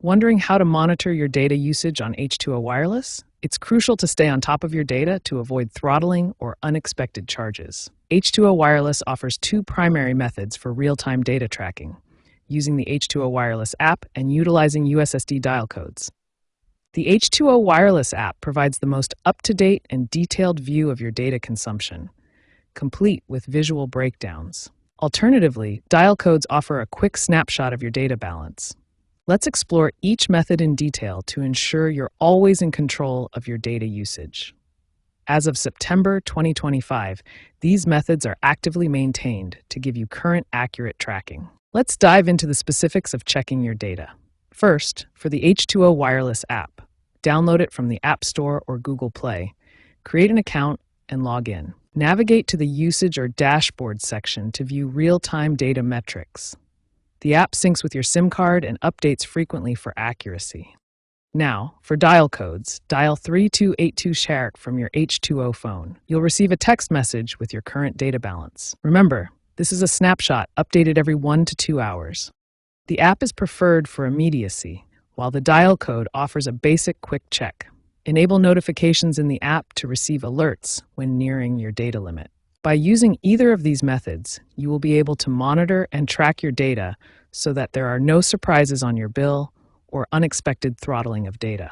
Wondering how to monitor your data usage on H2O Wireless? It's crucial to stay on top of your data to avoid throttling or unexpected charges. H2O Wireless offers two primary methods for real-time data tracking, using the H2O Wireless app and utilizing USSD dial codes. The H2O Wireless app provides the most up-to-date and detailed view of your data consumption, complete with visual breakdowns. Alternatively, dial codes offer a quick snapshot of your data balance. Let's explore each method in detail to ensure you're always in control of your data usage. As of September 2025, these methods are actively maintained to give you current accurate tracking. Let's dive into the specifics of checking your data. First, for the H2O Wireless app, download it from the App Store or Google Play, create an account, and log in. Navigate to the Usage or Dashboard section to view real-time data metrics. The app syncs with your SIM card and updates frequently for accuracy. Now, for dial codes, dial 3282# from your H2O phone. You'll receive a text message with your current data balance. Remember, this is a snapshot updated every 1 to 2 hours. The app is preferred for immediacy, while the dial code offers a basic quick check. Enable notifications in the app to receive alerts when nearing your data limit. By using either of these methods, you will be able to monitor and track your data so that there are no surprises on your bill or unexpected throttling of data.